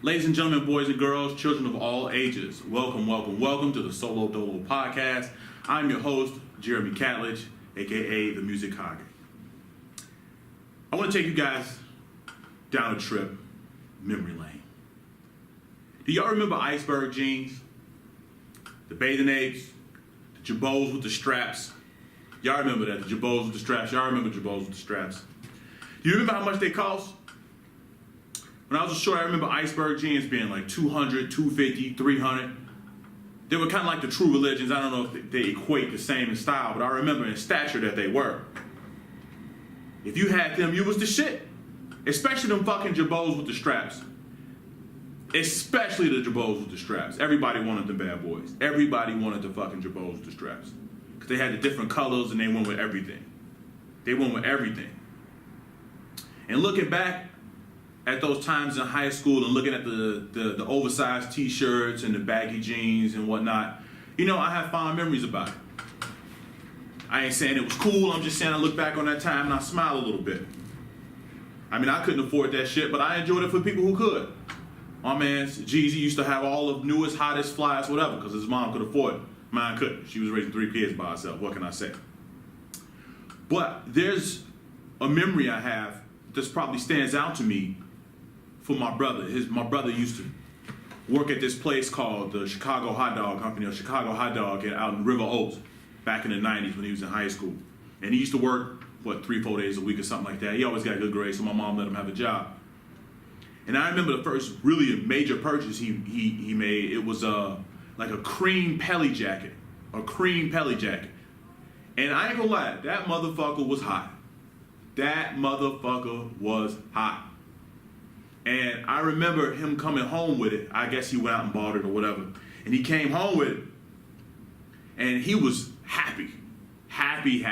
Ladies and gentlemen, boys and girls, children of all ages, welcome to the Solo Dolo podcast. I'm your host, Jeremy Catledge, aka the Music Hage. I want to take you guys down a trip, memory lane. Do y'all remember iceberg jeans? The bathing apes, the jabots with the straps. Y'all remember that, the jabots with the straps. Y'all remember jabots with the straps. Do you remember how much they cost? When I was a short, I remember iceberg jeans being like $200, $250, $300. They were kind of like the True Religions. I don't know if they equate the same in style, but I remember in stature that they were. If you had them, you was the shit. Especially them fucking jabots with the straps. Especially the jabots with the straps. Everybody wanted the bad boys. Everybody wanted the fucking jabots with the straps. Because they had the different colors and they went with everything. They went with everything. And looking back at those times in high school and looking at the oversized t-shirts and the baggy jeans and whatnot, you know, I have fond memories about it. I ain't saying it was cool, I'm just saying I look back on that time and I smile a little bit. I mean, I couldn't afford that shit, but I enjoyed it for people who could. My man, Jeezy, used to have all of newest, hottest, flyest, whatever, because his mom could afford it. Mine couldn't. She was raising 3 kids by herself. What can I say? But there's a memory I have that probably stands out to me for my brother. My brother used to work at this place called the Chicago Hot Dog Company, or Chicago Hot Dog, out in River Oaks back in the 90s when he was in high school. And he used to work, 3-4 days a week or something like that. He always got good grades, so my mom let him have a job. And I remember the first really major purchase he made. It was like a cream pelly jacket. A cream pelly jacket. And I ain't gonna lie, that motherfucker was hot. That motherfucker was hot. And I remember him coming home with it. I guess he went out and bought it or whatever. And he came home with it. And he was happy. Happy.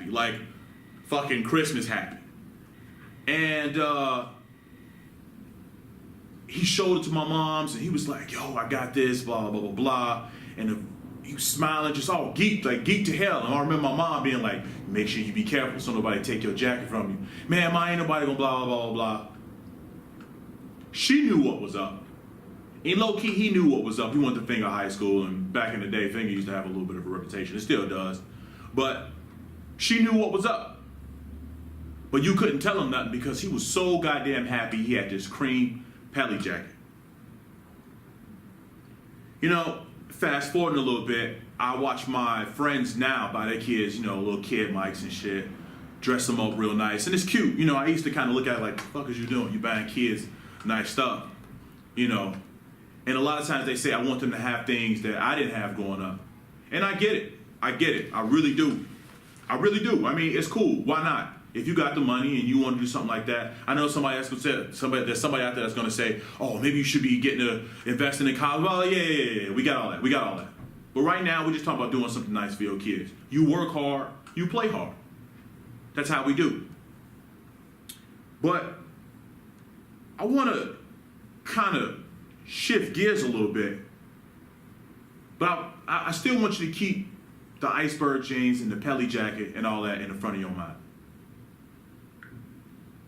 Like fucking Christmas happy. And he showed it to my mom's and he was like, yo, I got this, blah, blah, blah, blah. And he was smiling, just all geeked, like geeked to hell. And I remember my mom being like, make sure you be careful so nobody take your jacket from you. Man, ain't nobody gonna blah, blah, blah, blah. She knew what was up. And low-key, he knew what was up. He went to Finger High School, and back in the day, Finger used to have a little bit of a reputation. It still does. But she knew what was up. But you couldn't tell him nothing because he was so goddamn happy he had this cream pelly jacket. You know, fast forwarding a little bit, I watch my friends now buy their kids, little kid mics and shit, dress them up real nice. And it's cute. You know, I used to kind of look at it like, the fuck is you doing? You buying kids nice stuff, And a lot of times they say I want them to have things that I didn't have growing up. And I get it. I really do. I mean, it's cool. Why not? If you got the money and you want to do something like that, I know somebody else would say, there's somebody out there that's going to say, oh, maybe you should be getting to investing in college. Well, yeah. We got all that. But right now, we're just talking about doing something nice for your kids. You work hard, you play hard. That's how we do. But I want to kind of shift gears a little bit, but I still want you to keep the iceberg jeans and the pelly jacket and all that in the front of your mind.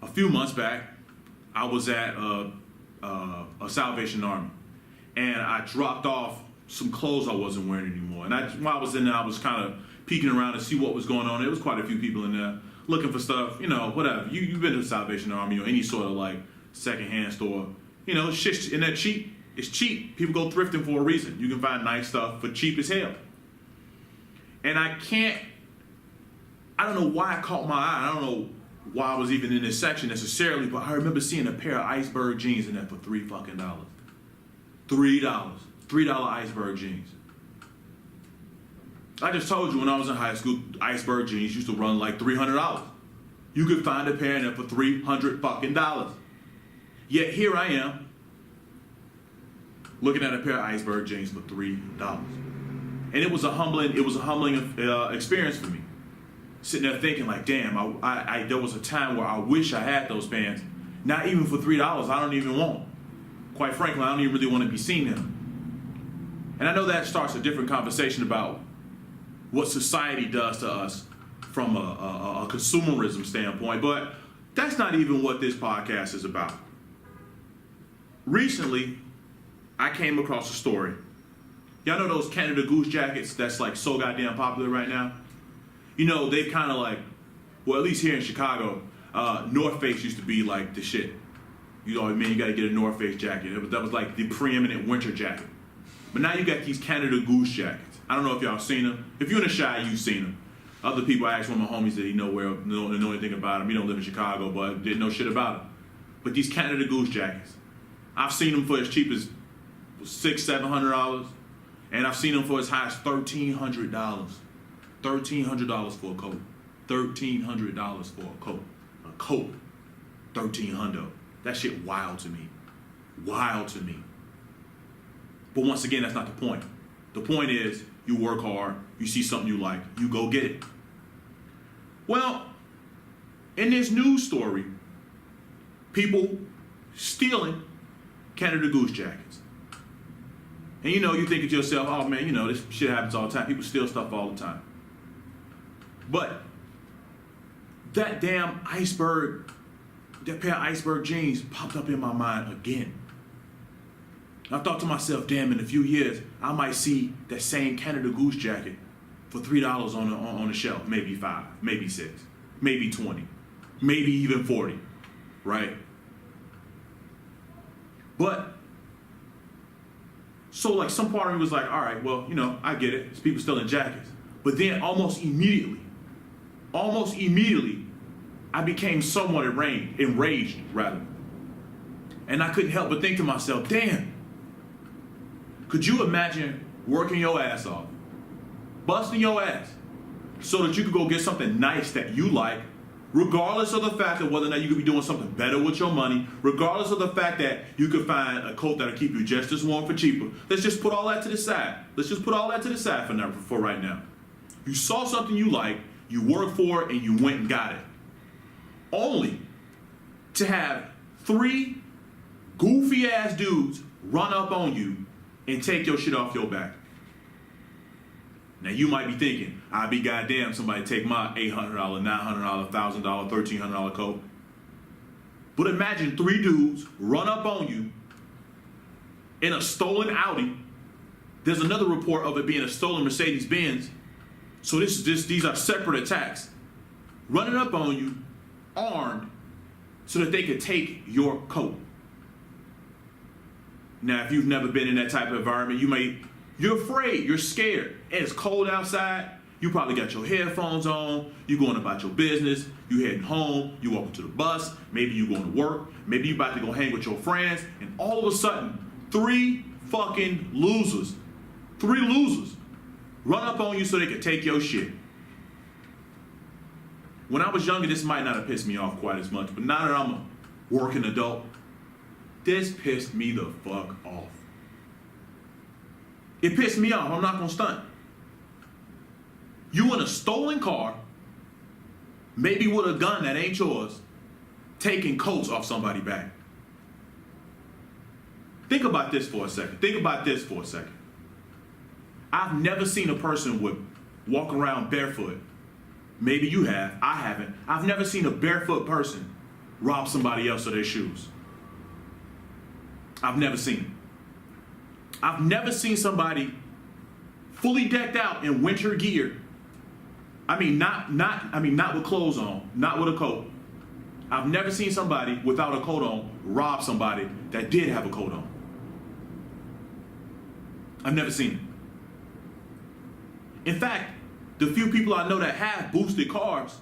A few months back, I was at a Salvation Army, and I dropped off some clothes I wasn't wearing anymore. And while I was in there, I was kind of peeking around to see what was going on. There was quite a few people in there looking for stuff, whatever. You've been to the Salvation Army or any sort of like secondhand store. It's shit, and that cheap. It's cheap. People go thrifting for a reason. You can find nice stuff for cheap as hell. And I don't know why it caught my eye. I don't know why I was even in this section necessarily, but I remember seeing a pair of iceberg jeans in there for $3 fucking. $3. $3 iceberg jeans. I just told you when I was in high school, iceberg jeans used to run like $300. You could find a pair in there for $300 fucking. Yet here I am, looking at a pair of iceberg jeans for $3. And it was a humbling experience for me. Sitting there thinking like, damn, there was a time where I wish I had those pants. Not even for $3, I don't even want them. Quite frankly, I don't even really want to be seen in them. And I know that starts a different conversation about what society does to us from a consumerism standpoint, but that's not even what this podcast is about. recently, I came across a story. Y'all know those Canada Goose Jackets that's like so goddamn popular right now? You know, they kind of like, well, at least here in Chicago, North Face used to be like the shit. You know what I mean? You got to get a North Face jacket. That was like the preeminent winter jacket. But now you got these Canada Goose Jackets. I don't know if y'all seen them. If you're in the Chi, you've seen them. Other people, I asked one of my homies, did he know anything about them? He don't live in Chicago, but didn't know shit about them. But these Canada Goose Jackets, I've seen them for as cheap as $600-700, and I've seen them for as high as $1,300. $1,300 for a coat. $1,300 for a coat. A coat. $1,300. That shit wild to me. Wild to me. But once again, that's not the point. The point is, you work hard, you see something you like, you go get it. Well, in this news story, people stealing Canada Goose Jackets. And you know, you think to yourself, oh man, you know, this shit happens all the time. People steal stuff all the time. But that damn iceberg, that pair of iceberg jeans popped up in my mind again. I thought to myself, damn, in a few years, I might see that same Canada Goose jacket for $3 on the shelf, maybe $5, maybe $6, maybe $20, maybe even $40, right? But, so like some part of me was like, all right, well, you know, I get it. It's people stealing jackets. But then almost immediately, I became somewhat enraged. And I couldn't help but think to myself, damn, could you imagine working your ass off, busting your ass, so that you could go get something nice that you like, regardless of the fact of whether or not you could be doing something better with your money, regardless of the fact that you could find a coat that'll keep you just as warm for cheaper. Let's just put all that to the side. For right now. You saw something you like, you worked for it, and you went and got it. Only to have 3 goofy ass dudes run up on you and take your shit off your back. Now you might be thinking, I'd be goddamn somebody take my $800, $900, $1,000, $1,300 coat. But imagine 3 dudes run up on you in a stolen Audi. There's another report of it being a stolen Mercedes-Benz. So these are separate attacks. Running up on you, armed, so that they could take your coat. Now, if you've never been in that type of environment, you're afraid, you're scared, and it's cold outside. You probably got your headphones on, you going about your business, you heading home, you walking to the bus, maybe you going to work, maybe you about to go hang with your friends, and all of a sudden, 3 fucking losers, 3 losers, run up on you so they can take your shit. When I was younger, this might not have pissed me off quite as much, but now that I'm a working adult, this pissed me the fuck off. It pissed me off, I'm not gonna stunt. You in a stolen car, maybe with a gun that ain't yours, taking coats off somebody's back. Think about this for a second. I've never seen a person walk around barefoot. Maybe you have, I haven't. I've never seen a barefoot person rob somebody else of their shoes. I've never seen it. I've never seen somebody fully decked out in winter gear. I mean, not with clothes on, not with a coat. I've never seen somebody without a coat on rob somebody that did have a coat on. I've never seen it. In fact, the few people I know that have boosted cars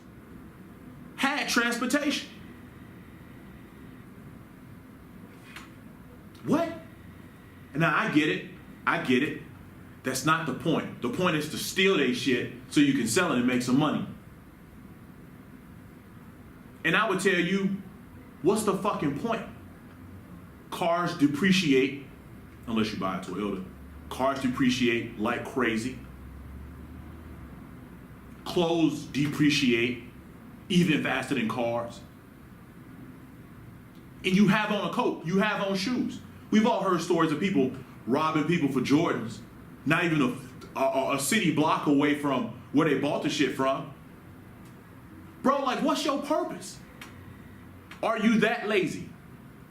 had transportation. What? Now I get it. That's not the point. The point is to steal their shit so you can sell it and make some money. And I would tell you, what's the fucking point? Cars depreciate, unless you buy a Toyota. Cars depreciate like crazy. Clothes depreciate even faster than cars. And you have on a coat, you have on shoes. We've all heard stories of people robbing people for Jordans, not even a city block away from where they bought the shit from. Bro, like, what's your purpose? Are you that lazy?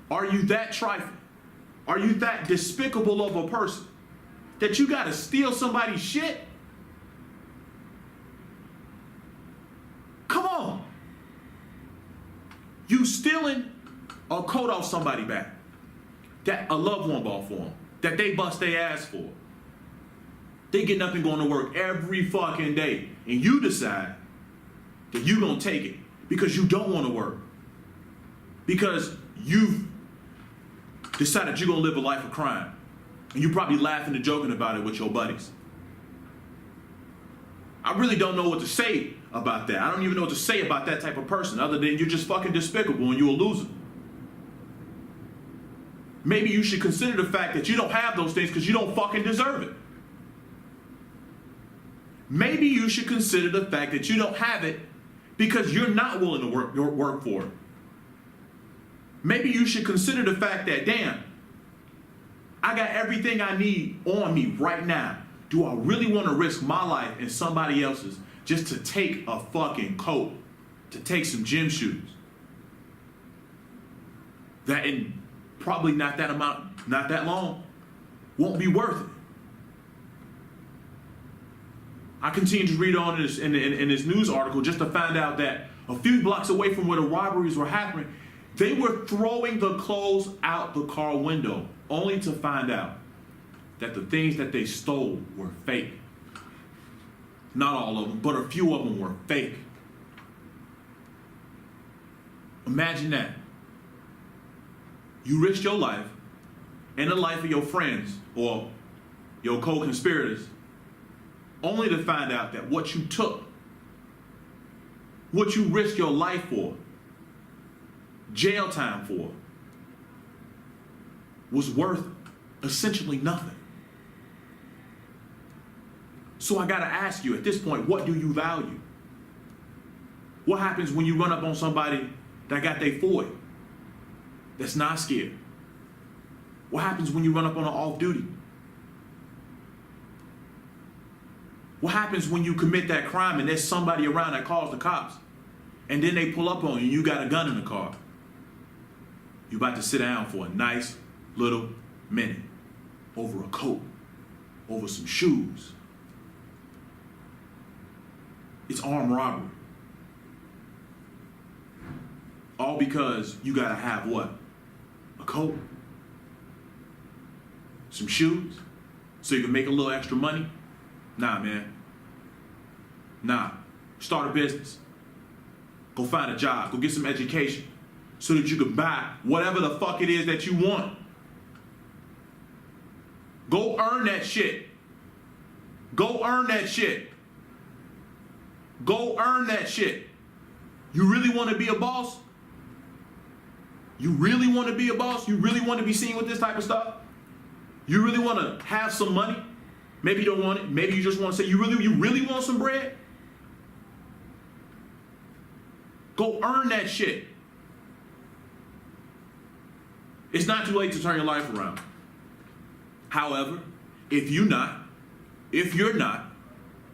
Are you that trifling? Are you that despicable of a person that you got to steal somebody's shit? Come on. You stealing a coat off somebody's back that a loved one bought for them, that they bust their ass for. They getting up and going to work every fucking day, and you decide that you gonna take it because you don't want to work, because you've decided you're gonna live a life of crime, and you're probably laughing and joking about it with your buddies. I really don't know what to say about that. I don't even know what to say about that type of person other than you're just fucking despicable and you're a loser. Maybe you should consider the fact that you don't have those things because you don't fucking deserve it. Maybe you should consider the fact that you don't have it because you're not willing to work for it. Maybe you should consider the fact that, damn, I got everything I need on me right now. Do I really want to risk my life and somebody else's just to take a fucking coat, to take some gym shoes? That in probably not that amount, not that long, won't be worth it. I continue to read on in this news article just to find out that a few blocks away from where the robberies were happening, they were throwing the clothes out the car window, only to find out that the things that they stole were fake. Not all of them, but a few of them were fake. Imagine that. You risked your life and the life of your friends or your co-conspirators only to find out that what you took, what you risked your life for, jail time for, was worth essentially nothing. So I gotta ask you at this point, what do you value? What happens when you run up on somebody that got their 40, that's not scared? What happens when you run up on an off-duty? What happens when you commit that crime and there's somebody around that calls the cops and then they pull up on you and you got a gun in the car? You about to sit down for a nice little minute over a coat, over some shoes. It's armed robbery. All because you gotta have what? A coat? Some shoes? So you can make a little extra money? Nah, man. Nah. Start a business. Go find a job. Go get some education so that you can buy whatever the fuck it is that you want. Go earn that shit. Go earn that shit. Go earn that shit. You really want to be a boss? You really want to be a boss? You really want to be seen with this type of stuff? You really want to have some money? Maybe you don't want it. Maybe you just want to say, you really want some bread? Go earn that shit. It's not too late to turn your life around. However, if you're not,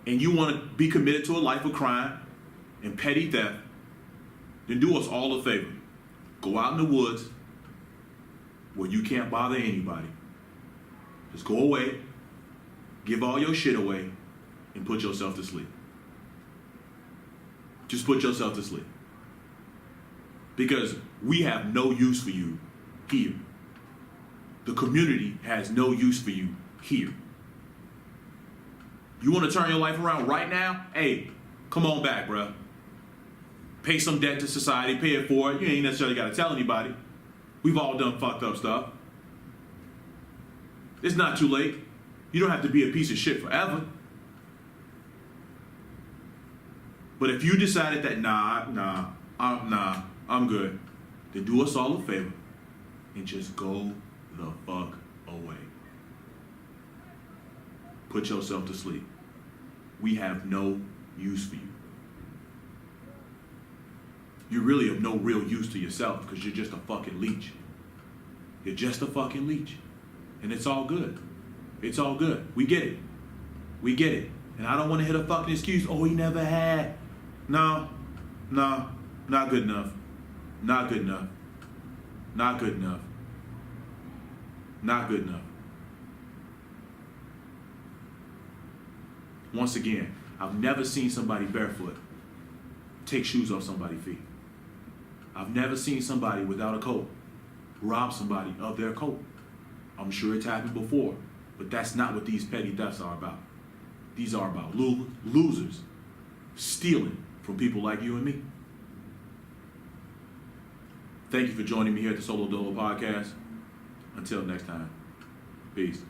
and you want to be committed to a life of crime and petty theft, then do us all a favor. Go out in the woods where you can't bother anybody. Just go away, give all your shit away, and put yourself to sleep. Just put yourself to sleep. Because we have no use for you here. The community has no use for you here. You want to turn your life around right now? Hey, come on back, bruh. Pay some debt to society, pay it for it. You ain't necessarily got to tell anybody. We've all done fucked up stuff. It's not too late. You don't have to be a piece of shit forever. But if you decided that, nah, I'm good, then do us all a favor and just go the fuck away. Put yourself to sleep. We have no use for you. You're really of no real use to yourself because you're just a fucking leech. You're just a fucking leech. And it's all good. It's all good. We get it. We get it. And I don't want to hit a fucking excuse. Oh, he never had. No, not good enough. Not good enough. Not good enough. Not good enough. Once again, I've never seen somebody barefoot take shoes off somebody's feet. I've never seen somebody without a coat rob somebody of their coat. I'm sure it's happened before, but that's not what these petty thefts are about. These are about losers stealing from people like you and me. Thank you for joining me here at the Solo Dolo podcast. Until next time, peace.